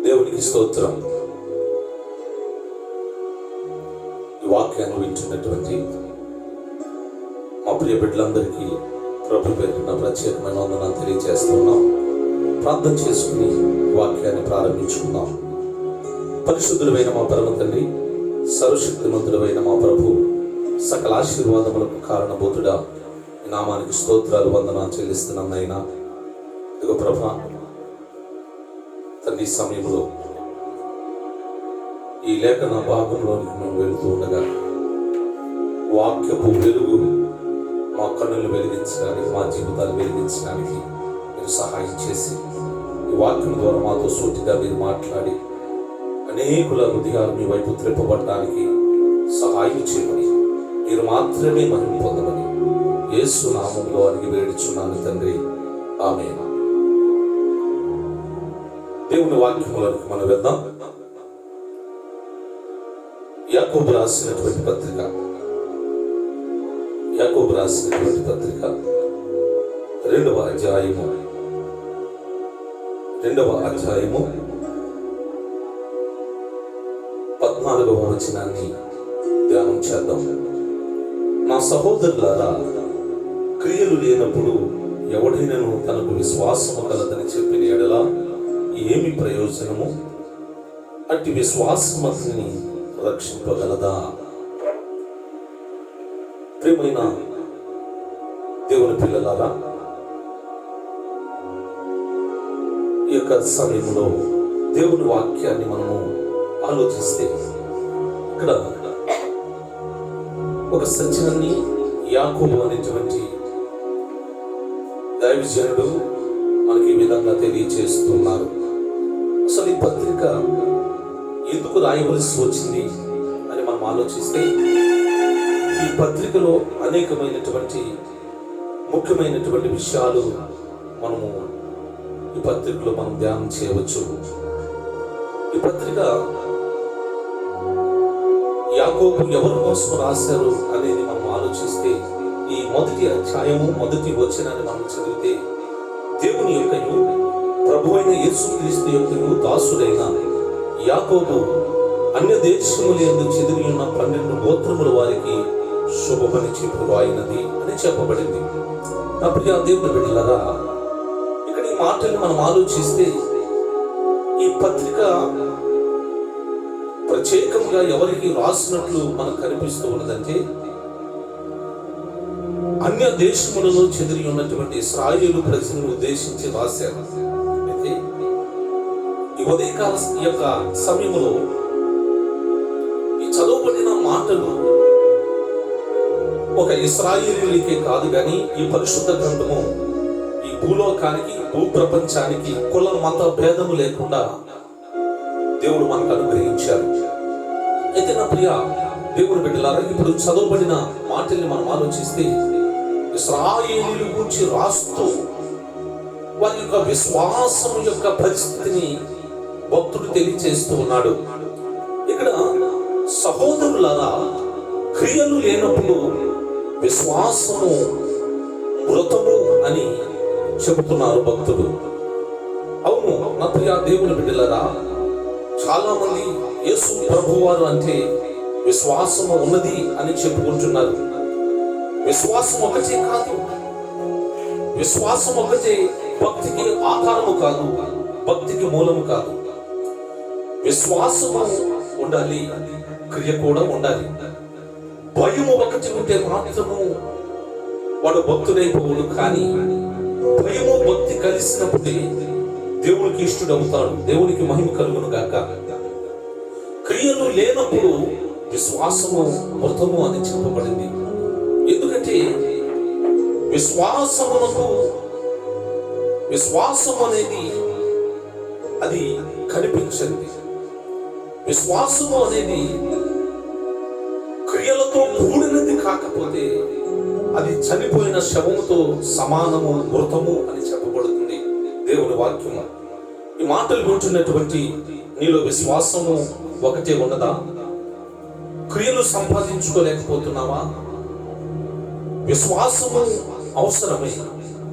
దేవునికి స్తోత్రం. ఈ వాక్యాన్ని వింటున్నటువంటి మా ప్రియ బిడ్డలందరికీ ప్రభు పేరున ప్రత్యేకమైన వందనాలు తెలియజేస్తున్నాం. ప్రార్థన చేసుకుని వాక్యాన్ని ప్రారంభించుకుందాం. పరిశుద్ధులైన మా పరమ తండ్రి, సర్వశక్తిమంతుడైన మా ప్రభు, సకల ఆశీర్వాదములకు కారణభూతుడా, ఈ నామానికి స్తోత్రాలు వందనాలు చెల్లిస్తున్నాం. అయినా ఇదిగో ప్రభా తండ్రి, సమయంలో ఈ లేఖన భాగంలోనికి మేము వెళుతూ ఉండగా వాక్యపు వెలుగు మా కన్నులు వెలిగించడానికి, మా జీవితాలు వెలిగించడానికి మీరు సహాయం చేసి ఈ వాక్యం ద్వారా మాతో సూటిగా మీరు మాట్లాడి అనేకుల హృదయాలు మీ వైపు త్రిప్పబడడానికి సహాయం చేయమని, మీరు మాత్రమే మహిమ పొందమని యేసు నామములో అడిగి వేడుచున్నాను తండ్రి, ఆమేన్. దేవుని వాక్యములోకి మనం వెళ్దాం. యాకోబు రాసినటువంటి పత్రిక 2వ అధ్యాయము 14వ వచనాన్ని ధ్యానం చేద్దాం. నా సహోదరులారా, క్రియలు లేనప్పుడు ఎవడైనను తనకు విశ్వాసము కలదని చెప్పిన ఎడల ఏమి ప్రయోజనము? అట్టి విశ్వాసము అతనిని రక్షింపగలదా? ప్రియమైన దేవుని పిల్లలారా, ఈ యొక్క సమయంలో దేవుని వాక్యాన్ని మనము ఆలోచిస్తే ఇక్కడ ఒక సత్యాన్ని యాకోబు అనేటువంటి దైవజనుడు మనకి ఈ విధంగా తెలియజేస్తున్నారు. అసలు ఈ పత్రిక ఎందుకు రాయవలసి వచ్చింది అని మనం ఆలోచిస్తే, ఈ పత్రికలో అనేకమైనటువంటి ముఖ్యమైనటువంటి విషయాలు మనము ఈ పత్రికలో మనం ధ్యానం చేయవచ్చు. ఈ పత్రిక యాకోబు ఎవరి కోసం రాశారు అనేది మనం ఆలోచిస్తే, ఈ మొదటి అధ్యాయము మొదటి వచనాన్ని మనం చదివితే, దేవుని యొక్కయు ప్రభువైన యేసుక్రీస్తు యొక్కయు దాసుడైన యాకోబు అన్య దేశములందు చెదిరి ఉన్న 12 గోత్రముల వారికి శుభమని చెప్పు అయినది అని చెప్పబడింది. నా ప్రియ దేవుని బిడ్డలారా, ఇక్కడ ఈ మాటలు మనం ఆలోచిస్తే, ఈ పత్రిక ప్రత్యేకంగా ఎవరికి రాసినట్లు మనకు కనిపిస్తూ ఉన్నదంటే, అన్య దేశములలో చెదిరి ఉన్నటువంటి ఇశ్రాయేలు ప్రజలను ఉద్దేశించి రాశారు. అయితే ఈ ఉదయకాల యొక్క సమయంలో ఈ చదవబడిన మాటలు ఒక ఇశ్రాయేలీయులకే కాదు కానీ, ఈ పరిశుద్ధ గ్రంథము ఈ భూలోకానికి, భూప్రపంచానికి కుల మత భేదము లేకుండా దేవుడు మనకు అనుగ్రహించారు. అయితే నా ప్రియ దేవుని బిడ్డలారా, ఇప్పుడు చదవబడిన మాటల్ని మనం ఆలోచిస్తే, ఇశ్రాయేలీయుల గురించి రాస్తూ వారి యొక్క విశ్వాసం యొక్క పరిస్థితిని భక్తుడు తెలియజేస్తూ ఉన్నాడు. ఇక్కడ సహోదరులారా, క్రియలు లేనప్పుడు విశ్వాసము మృతము అని చెబుతున్నారు భక్తుడు. అవును నా ప్రియ దేవుని బిడ్డలారా, చాలా మంది యేసు ప్రభువారు అంటే విశ్వాసము ఉన్నది అని చెప్పుకుంటున్నారు. విశ్వాసం ఒకటే కాదు, విశ్వాసం ఒకటే భక్తికి ఆధారము కాదు, భక్తికి మూలము కాదు. విశ్వాసము ఉండాలి, క్రియ కూడా ఉండాలి. భయము ఒకటి ఉంటే మాత్రము వాడు భక్తుడైపోవుడు. కానీ భయము భక్తి కలిసినప్పుడే దేవునికి ఇష్టడవుతాడు, దేవునికి మహిమ కలుగును గాక. క్రియలు లేనప్పుడు విశ్వాసము మృతము అని చెప్పబడింది. ఎందుకంటే విశ్వాసం అనేది అది కనిపించింది. విశ్వాసము అనేది క్రియలతో కూడినది కాకపోతే అది చనిపోయిన శవముతో సమానము, మృతము అని చెప్పబడుతుంది దేవుని వాక్యము. ఈ మాటలు వింటున్నటువంటి నీలో విశ్వాసము ఒకటే ఉన్నదా? క్రియలు సంపాదించుకోలేకపోతున్నావా? విశ్వాసము అవసరమే,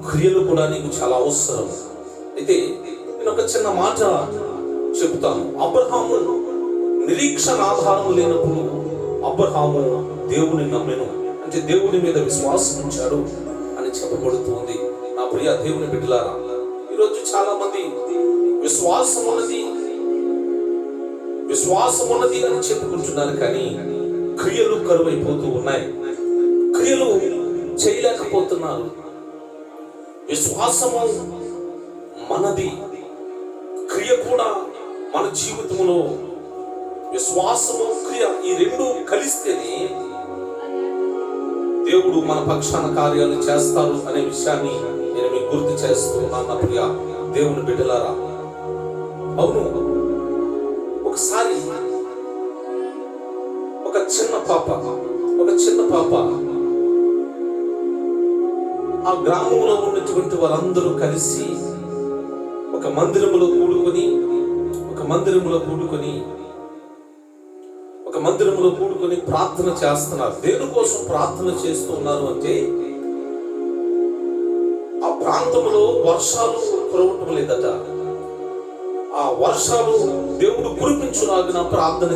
క్రియలు కూడా నీకు చాలా అవసరం. అయితే నేను ఒక చిన్న మాట చెబుతాను. అబ్రహాము నిరీక్షణ ఆధారం లేనప్పుడు అబ్రహాము దేవుని నమ్మెను, అంటే దేవుని మీద విశ్వాసం ఉంచాడు అని చెప్పబడుతుంది. నా ప్రియ దేవుని బిడ్డలారా, ఈరోజు చాలా మంది విశ్వాసం ఉన్నది అని చెప్పుకుంటున్నారు, కానీ క్రియలు కరువైపోతూ ఉన్నాయి. క్రియలు చేయలేకపోతున్నారు. విశ్వాసము మనది, క్రియ కూడా మన జీవితంలో విశ్వాసము క్రియ ఈ రెండు కలిస్తేనే దేవుడు మన పక్షాన కార్యాలు చేస్తారు అనే విషయాన్ని నేను మీకు గుర్తు చేస్తున్నాను. నా ప్రియ దేవుని బిడ్డలారా, అవును, ఒకసారి ఒక చిన్న పాప ఆ గ్రామంలో ఉన్నటువంటి వారందరూ కలిసి ఒక మందిరంలో కూడుకొని ప్రార్థన చేస్తున్నారు. దేనికోసం ప్రార్థన చేస్తూ ఉన్నారు అంటే, ఆ ప్రాంతంలో వర్షాలు కురవటం లేదట. ఆ వర్షాలు దేవుడు కురిపించులాగిన ప్రార్థన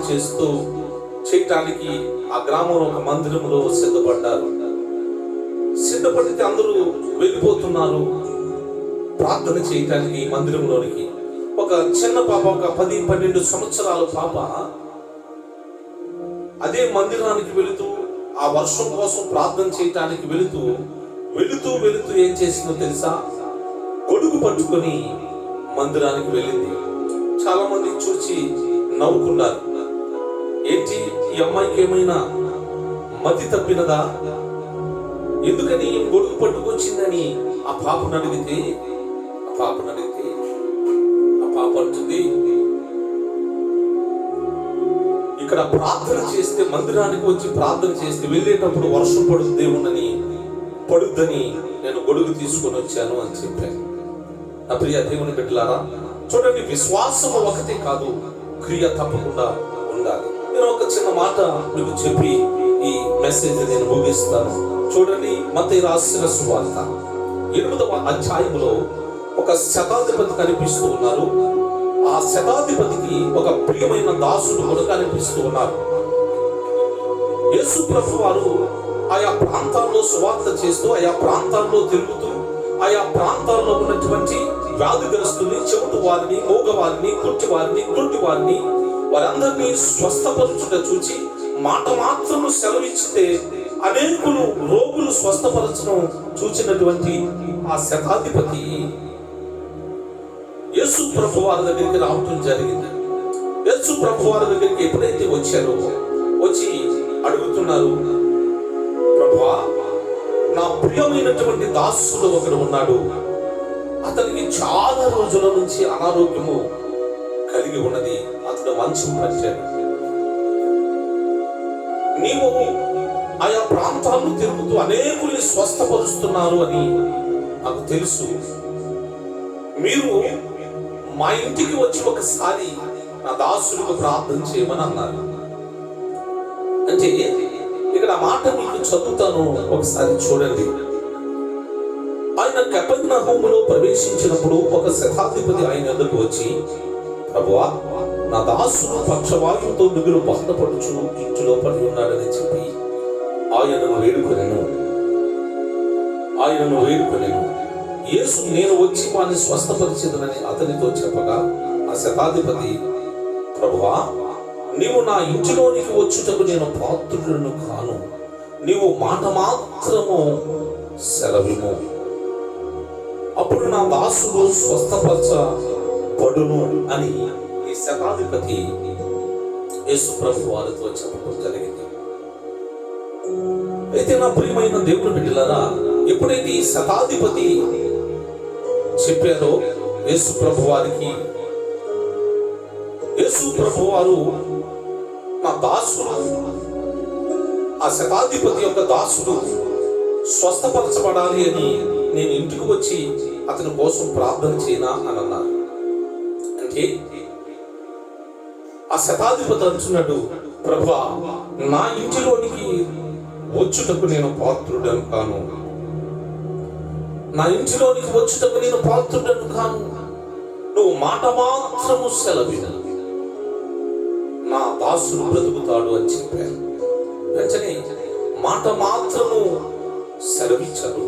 చేయటానికి ఆ గ్రామంలో ఒక మందిరంలో సిద్ధపడితే అందరూ వెళ్ళిపోతున్నారు ప్రార్థన చేయటానికి మందిరంలోనికి. ఒక చిన్న పాప, ఒక 10-12 సంవత్సరాల పాప అదే మందిరానికి వెళుతూ ఆ వర్షం కోసం ప్రార్థన చేయటానికి వెళుతూ ఏం చేసిందో తెలుసా? గొడుగు పట్టుకొని మందిరానికి వెళ్ళింది. చాలా మంది చూసి నవ్వుకున్నారు. ఏంటి, ఈ అమ్మాయికి ఏమైనా మతి తప్పినదా, ఎందుకని గొడుగు పట్టుకొచ్చిందని ఆ పాపను అడిగితే ఆ పాప అంటుంది, ఇక్కడ ప్రార్థన చేస్తే, మందిరానికి వచ్చి ప్రార్థన చేస్తే వెళ్ళేటప్పుడు వర్షం పడుద్దని నేను గొడుగు తీసుకొని వచ్చాను అని చెప్పాను. నా ప్రియ దేవుని బిడ్డలారా, చూడండి, విశ్వాసము ఒకటే కాదు, క్రియ తప్పకుండా ఉండాలి. నేను ఒక చిన్న మాట మీకు చెప్పి ఈ మెసేజ్ నేను ముగిస్తాను. చూడండి, మత్తయి రాసిన సువార్త 8వ అధ్యాయంలో ఒక శతాధిపతి కనిపిస్తూ ఉన్నారు. ఆ శతాధిపతికి ఒక ప్రియమైన దాసుడు కూడా కనిపిస్తూ ఉన్నారు. యేసు ప్రభు వారు ఆయా ప్రాంతాల్లో సువార్త చేస్తూ, ఆయా ప్రాంతాల్లో తిరుగుతూ, ఆయా ప్రాంతాల్లో ఉన్నటువంటి వ్యాధిగ్రస్తుల్ని, చెవిటి వారిని, మూగవారిని, కుంటి వారిని వారందరినీ స్వస్థపరచుట చూచి మాట మాత్రము సెలవిచ్చితే అనేకులు రోగులు స్వస్థపరచడం చూచినటువంటి ఆ శతాధిపతి యేసు ప్రభు వారి దగ్గరికి రావటం జరిగింది. యేసు ప్రభు వారి దగ్గరికి ఎప్పుడైతే వచ్చారో, వచ్చి అడుగుతున్నారు, ప్రభువా, నా ప్రియమైనటువంటి దాసుడు ఒకడు ఉన్నాడు, అతనికి చాలా రోజుల నుంచి అనారోగ్యము కలిగి ఉన్నది, అతడు మంచం పట్టాడు. నీవు ఆయా ప్రాంతాలను తిరుగుతూ అనేకుల్ని స్వస్థపరుస్తున్నారు అని నాకు తెలుసు. మీరు మా ఇంటికి వచ్చి ఒకసారి నా దాసులకు ప్రార్థన చేయమని అన్నారు. అంటే ఇక్కడ ఆ మాట మీకు చదువుతాను, ఒకసారి చూడండి. ఆయన కపెర్నహూములో ప్రవేశించినప్పుడు ఒక శతాధిపతి ఆయన ఎదురుకు వచ్చి, ప్రభువా, నా దాసుడు పక్షవాయువుతో మిగులు బాధపడుచు ఇంటిలో పడి ఉన్నాడని చెప్పి ఆయనను వేడుకొనెను. యేసు, నేను వచ్చి వారిని స్వస్థపరిచేదనని అతనితో చెప్పగా, ఆ శతాధిపతి, ప్రభువా, నీవు నా ఇంటిలోనికి వచ్చుటకు నేను పాత్రుడను కాను, నీవు మాట మాత్రము సెలవిము, అప్పుడు నా దాసుడు స్వస్థపరచబడును అని ఈ శతాధిపతి యేసు ప్రభు వారితో చెప్పడం జరిగింది. అయితే నా ప్రియమైన దేవుని బిడ్డలారా, ఎప్పుడైతే ఈ శతాధిపతి చెప్పారో యేసు ప్రభు వారికి, యేసు ప్రభు వారు, నా దాసుడు, ఆ శతాధిపతి యొక్క దాసుడు స్వస్థపరచబడాలి అని నేను ఇంటికి వచ్చి అతని కోసం ప్రార్థన చేయనా అని అన్నారు. అంటే ఆ శతాధిపతి అంటున్నాడు, ప్రభువా, నా ఇంటిలోనికి వచ్చుటకు నేను పాత్రుడను కాను, నా ఇంటిలోనికి వచ్చుటకు నేను పాత్రుడను కాను, నువ్వు మాట మాత్రము సెలవిన నా దాసుడు బ్రతుకుతాడు అని చెప్పారు. వెంటనే మాట మాత్రము సెలవిచ్చారు.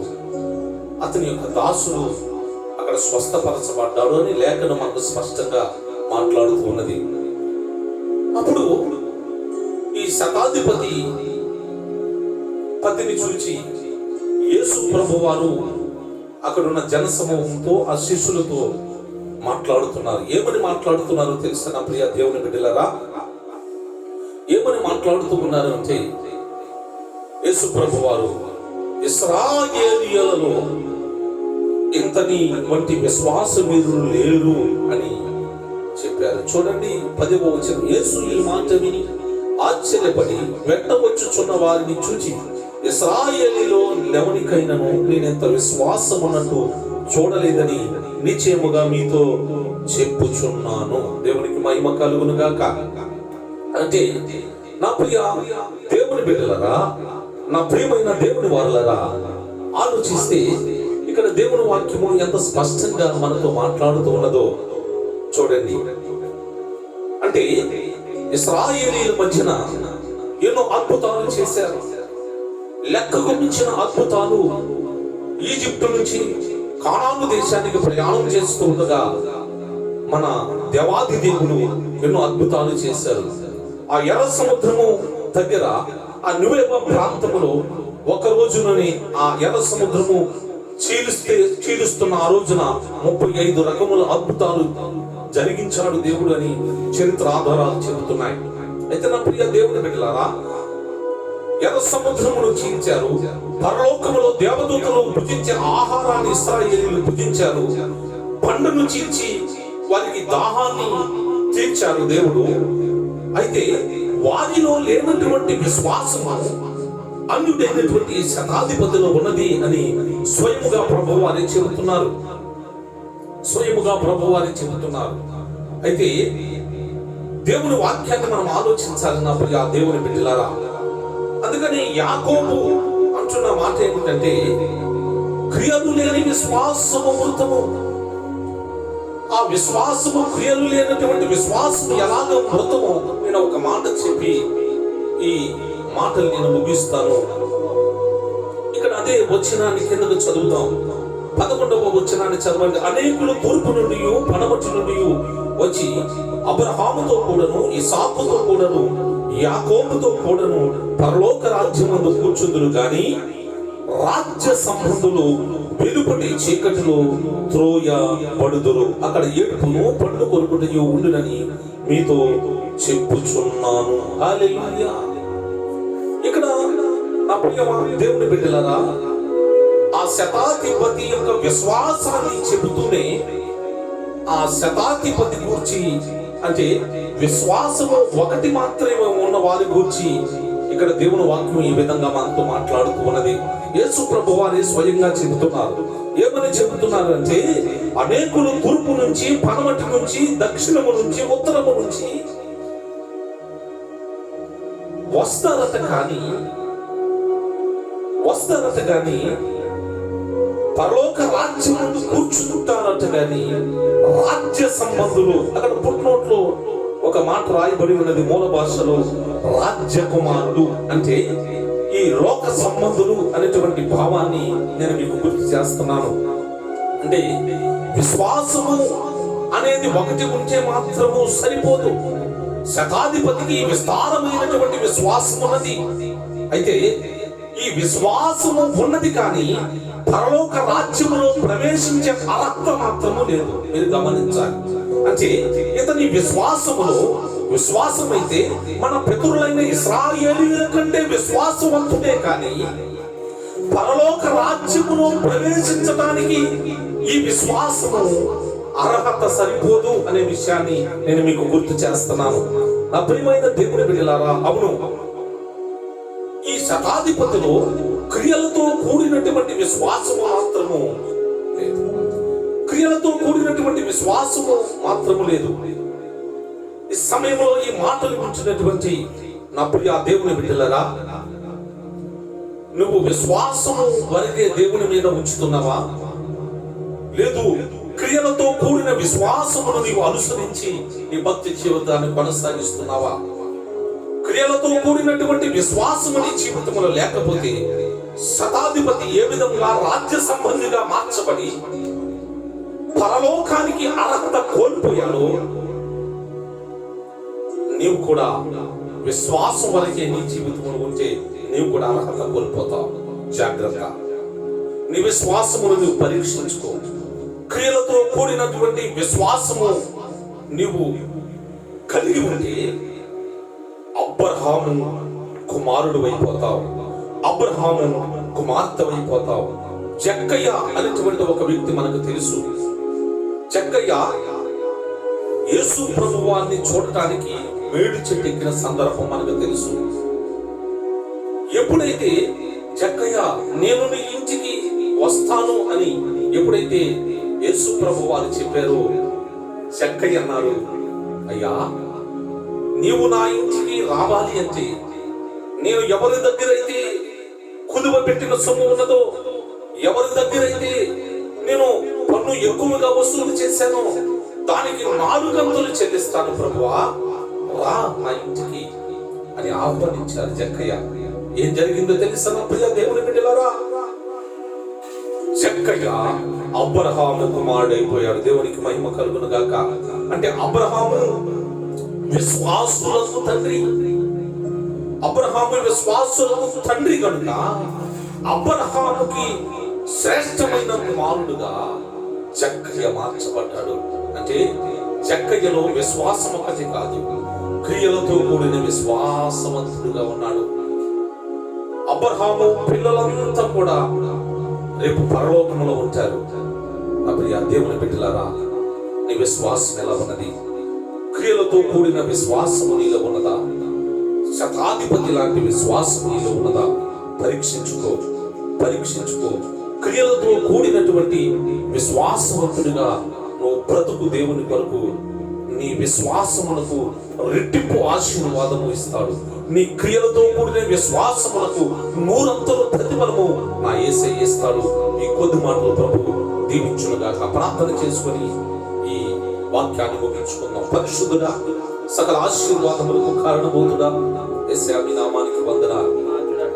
అతని యొక్క దాసుడు అక్కడ స్వస్థపరచబడ్డాడు అని లేఖనం మనకు స్పష్టంగా మాట్లాడుతూ ఉన్నది. అప్పుడు ఈ శతాధిపతి పతిని చూచి యేసు ప్రభు వారు అక్కడున్న జన సమూహంతో ఆ శిష్యులతో మాట్లాడుతున్నారు. ఏమని మాట్లాడుతున్నారో తెలుసా నా ప్రియ దేవుని బిడ్డలారా? ఏమని మాట్లాడుతూ ఉన్నారు అంటే, యేసు ప్రభు వారు ఇశ్రాయేలీయులలో ఇంతని వంటి విశ్వాసవీరులు లేరు అని చెప్పారు. చూడండి 10వ వచనం. యేసు ఈ మాట విని ఆశ్చర్యపడి వెంట వచ్చుచున్న వారిని చూచి, ఇశ్రాయేలీలో ఎవరికైనాను నేనెంత విశ్వాసం ఉన్నట్టు చూడలేదని నిశ్చయముగా మీతో చెప్పుచున్నాను. దేవునికి మహిమ కలుగును గాక. అంటే నా ప్రియ దేవుని బిడ్డలారా, నా ప్రియమైన దేవుని వారలారా, ఆలోచిస్తే ఇక్కడ దేవుని వాక్యము ఎంత స్పష్టంగా మనతో మాట్లాడుతూ ఉన్నదో చూడండి. అంటే ఇశ్రాయేలీయుల మధ్యన ఎన్నో అద్భుతాలు చేశారు. లెక్కకు మించిన అద్భుతాలు. ఈజిప్టు నుంచి కానాను దేశానికి ప్రయాణం చేస్తూ ఉండగా మన దేవాది దేవుడు ఎన్నో అద్భుతాలు చేశారు. ఆ ఎర్ర సముద్రము దగ్గర ఆ నివేవ ప్రాంతంలో ఒక రోజునని ఆ ఎర్ర సముద్రము చీలుస్తున్న ఆ రోజున 35 రకముల అద్భుతాలు జరిగించాడు దేవుడు అని చరిత్ర ఆధారాలు చెబుతున్నాయి. అయితే నా ప్రియ దేవుని బిడ్డలారా, ఎర్ర సముద్రమును చీల్చారు. పరలోకములో దేవదూతలు భుజించే ఆహారాన్ని ఇశ్రాయేలీయులు భుజించారు. పండును చీల్చి వారికి దాహాన్ని తీర్చారు దేవుడు. అయితే వారిలో లేనటువంటి విశ్వాసము అన్యుడైనటువంటి శతాధిపతిలో ఉన్నది అని స్వయముగా ప్రభువారే చెబుతున్నారు. స్వయముగా ప్రభువారే చెబుతున్నారు. అయితే దేవుని వాక్యాన్ని మనం ఆలోచించాలి నా ప్రియ దేవుని బిడ్డలారా. అందుకని యాకోబు అంటున్న మాట ఏమిటంటే, క్రియలు లేని విశ్వాసము మృతము. ఆ విశ్వాసము, క్రియలు లేనటువంటి విశ్వాసము ఎలాగ మృతమో నేను ఒక మాట చెప్పి ఈ మాటలు నేను ముగిస్తాను. ఇక్కడ అదే వచనాన్ని కిందకు చదువుదాం. 11వ వచనాన్ని చదవండి. అనేకులు తూర్పు నుండి పడమటి నుండి వచ్చి అబ్రహాముతో కూడాను, ఇసాకుతో కూడాను, యాకోబుతో కూడాను పరలోక రాజ్యమందు కూర్చుందురు గాని రాజ్య సంబంధులు వెలుపటి చీకటిలో త్రోయబడుదురు. అక్కడ ఏడుపును పండు కొరుకుటయు ఉండునని మీతో చెప్పుచున్నాను. హల్లెలూయా. ఇక్కడ నా ప్రియ దేవుని బిడ్డలారా, ఆ శతాధిపతి యొక్క విశ్వాసాన్ని చెబుతూనే ఆ శతాధిపతి గురించి, అంటే విశ్వాసము ఒకటి మాత్రమే ఉన్న వారి గురించి ఇక్కడ దేవుని వాక్యం ఈ విధంగా మనతో మాట్లాడుతూ ఉన్నది. యేసు ప్రభువారే స్వయంగా చెబుతున్నారు. ఏమని చెబుతున్నారు అంటే, అనేకులు తూర్పు నుంచి, పడమటి నుంచి, దక్షిణము నుంచి, ఉత్తరము నుంచి వస్తారట కానీ పరలోక రాజ్యం ముందు కూర్చుంటారట కానీ రాజ్య సంబంధులు. అక్కడ పుట్టినోట్లో ఒక మాట రాయబడి ఉన్నది మూల భాషలో, రాజ్య కుమారుడు. అంటే ఈ లోక సంబంధులు అనేటువంటి భావాన్ని నేను మీకు గుర్తు చేస్తున్నాను. అంటే విశ్వాసము అనేది ఒకటి ఉంటే మాత్రము సరిపోదు. శతాధిపతికి విస్తారమైనటువంటి విశ్వాసం ఉన్నది. అయితే ఈ విశ్వాసము ఉన్నది కానీ పరలోక రాజ్యములో ప్రవేశించే అర్హత మాత్రము లేదు. మీరు గమనించాలి. అంటే ఇతని విశ్వాసమైతే మన పితరులైన ఇశ్రాయేలీయుల కంటే విశ్వాసవంతుడే కానీ పరలోక రాజ్యములో ప్రవేశించడానికి ఈ విశ్వాసము అర్హత సరిపోదు అనే విషయాన్ని నేను మీకు గుర్తు చేస్తున్నాను. నా ప్రియమైన దేవుని బిడ్డలారా, అవును, ఈ శతాధిపతిలో క్రియలతో కూడినటువంటి విశ్వాసము మాత్రము లేదు. క్రియలతో కూడినటువంటి విశ్వాసము మాత్రము లేదు. ఈ సమయంలో ఈ మాటలు వింటున్నటువంటి నా ప్రియ దేవుని బిడ్డలారా, నువ్వు విశ్వాసము వరకే దేవుని మీద ఉంచుతున్నావా? లేదు, క్రియలతో కూడిన విశ్వాసమును నీవు అనుసరించి నీ భక్తి జీవితాన్ని కొనసాగిస్తున్నావా? క్రియలతో కూడినటువంటి విశ్వాసము నీ జీవితంలో లేకపోతే శతాధిపతి ఏ విధంగా రాజ్య సంబంధిగా మార్చబడి పరలోకానికి అర్హత కోల్పోయాడో, నీవు కూడా విశ్వాసం వరకే నీ జీవితంలో ఉంటే నీవు కూడా అర్హత కోల్పోతావు. జాగ్రత్త. నీ విశ్వాసమును నువ్వు పరీక్షించుకో. క్రియలతో కూడినటువంటి విశ్వాసము నీవు కలిగి ఉంటే అబ్రహాము కుమారుడు అయిపోతావు, అబ్రహాము కుమార్తె అయిపోతావు. జక్కయ్య అనేటువంటి ఒక వ్యక్తి మనకు తెలుసు. జక్కయ్య యేసు ప్రభువాన్ని చూడటానికి మేడి చెట్టు ఎక్కిన సందర్భం మనకు తెలుసు. ఎప్పుడైతే జక్కయ్య నేను నీ ఇంటికి వస్తాను అని ఎప్పుడైతే యేసు ప్రభువారు చెప్పారో, జక్కయ్య అన్నారు, అయ్యా నీవు నా ఇంటికి రావాలి అంటే నేను ఎవరి దగ్గర అయితే కుదువ పెట్టిన సొమ్ము ఉన్నదో, ఎవరి దగ్గర అయితే నేను పన్ను ఎక్కువగా వసూలు చేశానో దానికి 4 గంతులు చెల్లిస్తాను ప్రభువా, రా నా ఇంటికి అని ఆహ్వానించారు జక్కయ్య. ఏం జరిగిందో తెలుసా ప్రియ దేవుని బిడ్డలారా? జక్కయ్య అబ్రహాము కుమారుడైపోయాడు. దేవునికి మహిమ కలుగును గాక. అంటే అబ్రహాము విశ్వాసులకు తండ్రి. అబ్రహాము విశ్వాసులకు తండ్రి కనుక అబ్రహాముకి శ్రేష్టమైన కుమారుడుగా జక్కయ్య మార్చబడ్డాడు. అంటే జక్కయ్యలో విశ్వాసం ఒకటి కాదు, క్రియలతో కూడిన విశ్వాసవంతుడుగా ఉన్నాడు. అబ్రహాము పిల్లలంతా కూడా రేపు పరలోకంలో ఉంటారు. అప్పుడు ఆ దేవుని బిడ్డలారా, నీ విశ్వాసం ఎలా ఉన్నది? క్రియలతో కూడిన విశ్వాసము నీలో ఉన్నదా? శతాధిపతి లాంటి విశ్వాసం నీలో ఉన్నదా? పరీక్షించుకో, పరీక్షించుకో. క్రియలతో కూడినటువంటి విశ్వాసవంతుడిగా నువ్వు బ్రతుకు. దేవుని కొరకు నీ విశ్వాసమునకు రెట్టింపు ఆశీర్వాదము ఇస్తాడు. నీ క్రియలతో కూడిన విశ్వాసమునకు 100 అంతలు ప్రతిఫలము నా యేసయ్య ఇస్తాడు. ఈ కొద్ది మాటలు ప్రభు దీవించునుగాక. ప్రార్థన చేసుకొని ఈ వాక్యాన్ని ముగించుకుందాం. పరిశుద్ధుడా, సకల ఆశీర్వాదములకు కారణబోతుడా, యేసయ్య మీ నామానికి వందనాలు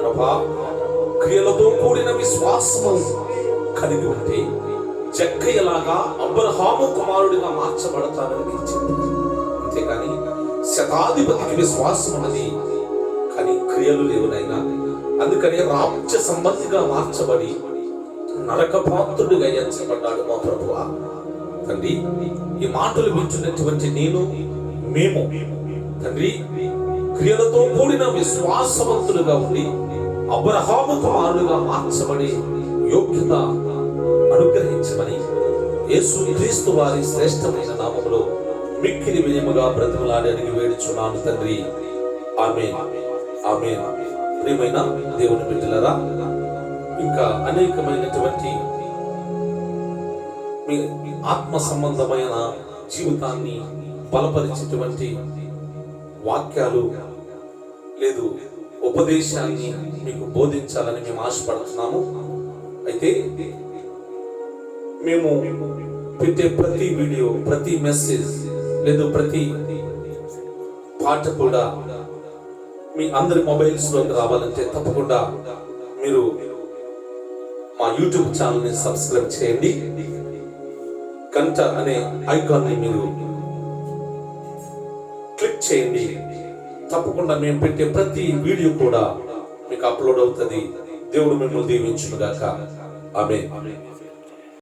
ప్రభా. క్రియలతో కూడిన విశ్వాసము కలిగి ఉంటే జక్కయ్యలాగా అబ్రహాము కుమారుడిగా మార్చబడతానని చెప్పారు. అంతేకాని శతాధిపతికి విశ్వాసం ఉన్నది కానీ క్రియలు లేవునైనా. అందుకని రాజ్య సంబంధిగా మార్చబడి నరకపాత్రుడిగా ఎంచబడ్డాడు మా ప్రభువా. తండ్రి, ఈ మాటలు వింటున్నటువంటి మేము తండ్రి క్రియలతో కూడిన విశ్వాసవంతులుగా ఉండి అబ్రహాము కుమారుడుగా మార్చబడి యోగ్యత అనుగ్రహించమని యేసు క్రీస్తు వారి శ్రేష్టమైన నామములో మిక్కిలి వినయముగా బ్రతిమలాడి అడిగి వేడుచున్నాను తండ్రి. ఆమేన్, ఆమేన్. ప్రియమైన దేవుని బిడ్డలారా, ఇంకా అనేకమైనటువంటి మీ ఆత్మ సంబంధమైన జీవితాన్ని బలపరిచేటువంటి వాక్యాలు లేదు ఉపదేశాన్ని మీకు బోధించాలని మేము ఆశపడుతున్నాము. అయితే మేము పెట్టే ప్రతి వీడియో, ప్రతి మెసేజ్ లేదు ప్రతి పాట కూడా మీ అందరి మొబైల్స్ లోకి రావాలంటే తప్పకుండా మీరు మా యూట్యూబ్ ఛానల్ ని సబ్స్క్రైబ్ చేయండి. గంట అనే ఐకాన్ ని మీరు క్లిక్ చేయండి. తప్పకుండా మేము పెట్టే ప్రతి వీడియో కూడా మీకు అప్లోడ్ అవుతుంది. దేవుడు మిమ్మల్ని దీవించును గాక. ఆమేన్.